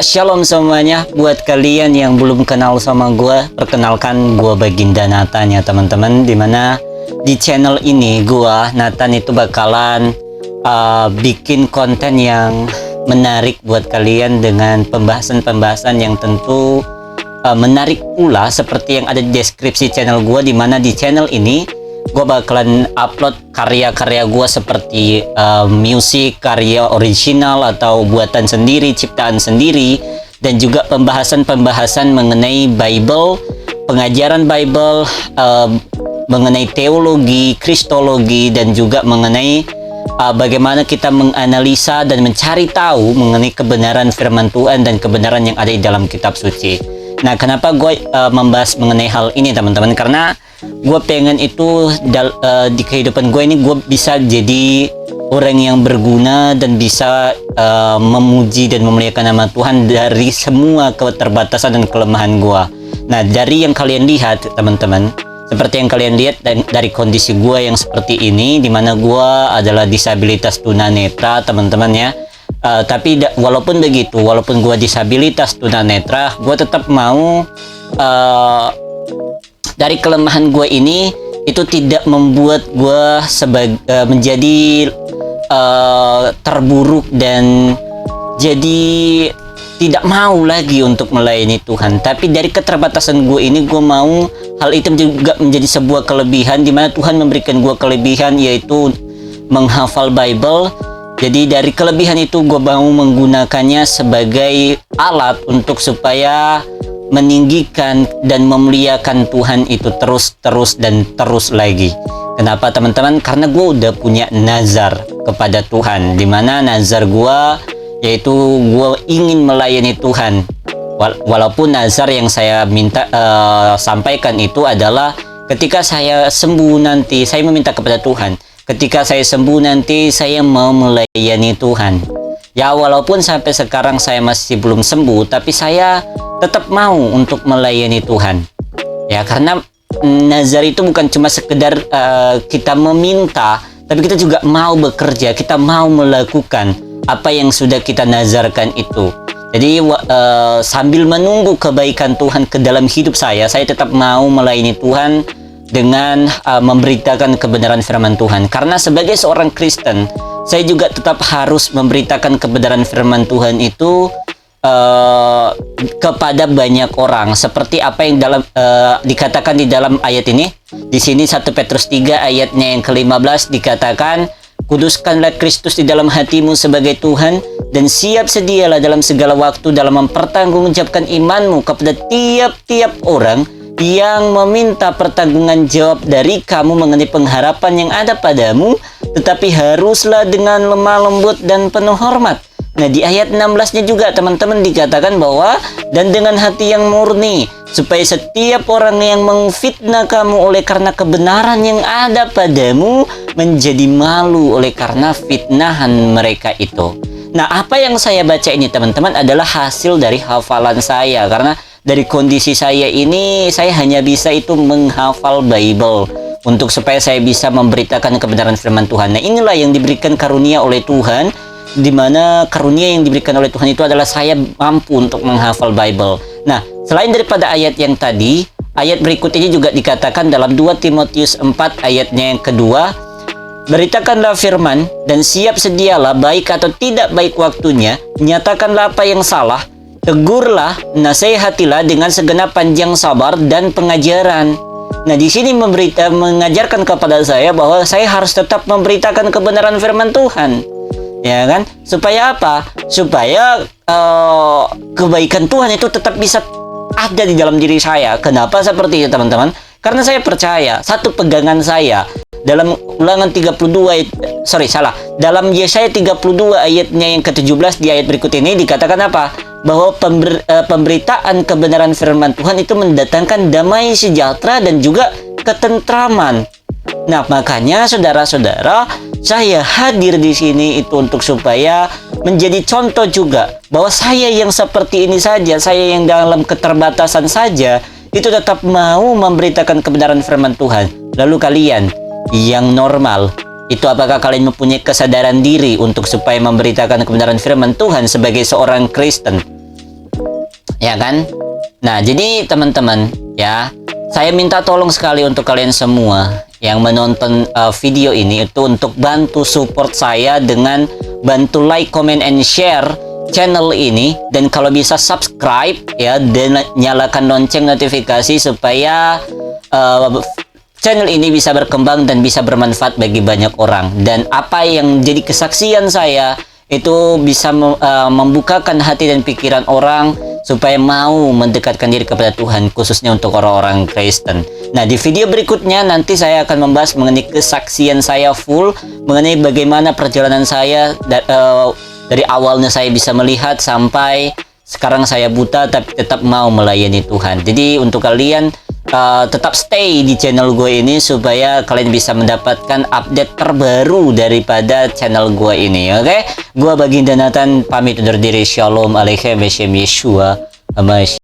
Shalom semuanya, buat kalian yang belum kenal sama gue, perkenalkan gue Baginda Nathan ya teman-teman. Dimana di channel ini gue, Nathan itu bakalan bikin konten yang menarik buat kalian dengan pembahasan-pembahasan yang tentu menarik pula, seperti yang ada di deskripsi channel gue. Dimana di channel ini gue bakalan upload karya-karya gue seperti musik, karya original atau buatan sendiri, ciptaan sendiri, dan juga pembahasan-pembahasan mengenai Bible, pengajaran Bible, mengenai teologi, kristologi, dan juga mengenai bagaimana kita menganalisa dan mencari tahu mengenai kebenaran firman Tuhan dan kebenaran yang ada di dalam kitab suci. Nah, kenapa gue membahas mengenai hal ini teman-teman? Karena gue pengen itu di kehidupan gue ini gue bisa jadi orang yang berguna dan bisa memuji dan memuliakan nama Tuhan dari semua keterbatasan dan kelemahan gue. Nah, dari yang kalian lihat teman-teman, seperti yang kalian lihat dari kondisi gue yang seperti ini, dimana gue adalah disabilitas tunanetra teman-teman ya. Tapi walaupun begitu, walaupun gue disabilitas tunanetra, gue tetap mau dari kelemahan gue ini itu tidak membuat gue menjadi terburuk dan jadi tidak mau lagi untuk melayani Tuhan. Tapi dari keterbatasan gue ini, gue mau hal itu juga menjadi sebuah kelebihan, dimana Tuhan memberikan gue kelebihan, yaitu menghafal Bible. Jadi dari kelebihan itu gue mau menggunakannya sebagai alat untuk supaya meninggikan dan memuliakan Tuhan itu terus lagi. Kenapa teman-teman? Karena gue udah punya nazar kepada Tuhan, dimana nazar gue yaitu gue ingin melayani Tuhan. Walaupun nazar yang saya minta sampaikan itu adalah ketika saya sembuh nanti, saya meminta kepada Tuhan, ketika saya sembuh nanti saya mau melayani Tuhan. Ya, walaupun sampai sekarang saya masih belum sembuh, tapi saya tetap mau untuk melayani Tuhan. Ya, karena nazar itu bukan cuma sekedar kita meminta, tapi kita juga mau bekerja, kita mau melakukan apa yang sudah kita nazarkan itu. Jadi sambil menunggu kebaikan Tuhan ke dalam hidup saya tetap mau melayani Tuhan dengan memberitakan kebenaran firman Tuhan. Karena sebagai seorang Kristen, saya juga tetap harus memberitakan kebenaran firman Tuhan itu kepada banyak orang, seperti apa yang dikatakan di dalam ayat ini. Di sini 1 Petrus 3 ayatnya yang ke-15 dikatakan, "Kuduskanlah Kristus di dalam hatimu sebagai Tuhan, dan siap sedialah dalam segala waktu dalam mempertanggungjawabkan imanmu kepada tiap-tiap orang yang meminta pertanggungan jawab dari kamu mengenai pengharapan yang ada padamu, tetapi haruslah dengan lemah lembut dan penuh hormat." Nah, di ayat 16-nya juga teman-teman dikatakan bahwa dan dengan hati yang murni, supaya setiap orang yang memfitnah kamu oleh karena kebenaran yang ada padamu menjadi malu oleh karena fitnahan mereka itu. Nah, apa yang saya baca ini teman-teman adalah hasil dari hafalan saya, karena dari kondisi saya ini saya hanya bisa itu menghafal Bible untuk supaya saya bisa memberitakan kebenaran firman Tuhan. Nah, inilah yang diberikan karunia oleh Tuhan, di mana karunia yang diberikan oleh Tuhan itu adalah saya mampu untuk menghafal Bible. Nah, selain daripada ayat yang tadi, ayat berikut ini juga dikatakan dalam 2 Timotius 4 ayatnya yang kedua, "Beritakanlah firman dan siap sedialah baik atau tidak baik waktunya, nyatakanlah apa yang salah, tegurlah, nasihatilah dengan segenap panjang sabar dan pengajaran." Nah, di sini mengajarkan kepada saya bahwa saya harus tetap memberitakan kebenaran firman Tuhan. Ya kan? Supaya apa? Supaya kebaikan Tuhan itu tetap bisa ada di dalam diri saya. Kenapa seperti itu teman-teman? Karena saya percaya, satu pegangan saya dalam dalam Yesaya 32 ayatnya yang ke-17 di ayat berikut ini dikatakan apa? Bahwa pemberitaan kebenaran firman Tuhan itu mendatangkan damai sejahtera dan juga ketentraman. Nah, makanya saudara-saudara, saya hadir di sini itu untuk supaya menjadi contoh juga bahwa saya yang seperti ini saja, saya yang dalam keterbatasan saja, itu tetap mau memberitakan kebenaran firman Tuhan. Lalu kalian yang normal, itu apakah kalian mempunyai kesadaran diri untuk supaya memberitakan kebenaran firman Tuhan sebagai seorang Kristen? Ya kan? Nah, jadi teman-teman ya, saya minta tolong sekali untuk kalian semua yang menonton video ini itu untuk bantu support saya dengan bantu like, comment, and share channel ini, dan kalau bisa subscribe ya, dan nyalakan lonceng notifikasi supaya channel ini bisa berkembang dan bisa bermanfaat bagi banyak orang. Dan apa yang jadi kesaksian saya itu bisa membukakan hati dan pikiran orang supaya mau mendekatkan diri kepada Tuhan, khususnya untuk orang-orang Kristen. Nah, di video berikutnya nanti saya akan membahas mengenai kesaksian saya full, mengenai bagaimana perjalanan saya dari awalnya saya bisa melihat sampai sekarang saya buta tapi tetap mau melayani Tuhan. Jadi untuk kalian tetap stay di channel gue ini supaya kalian bisa mendapatkan update terbaru daripada channel gue ini. Oke? Gue Baginda Nathan pamit undur diri. Shalom Aleichem Beshem Yeshua. Amas.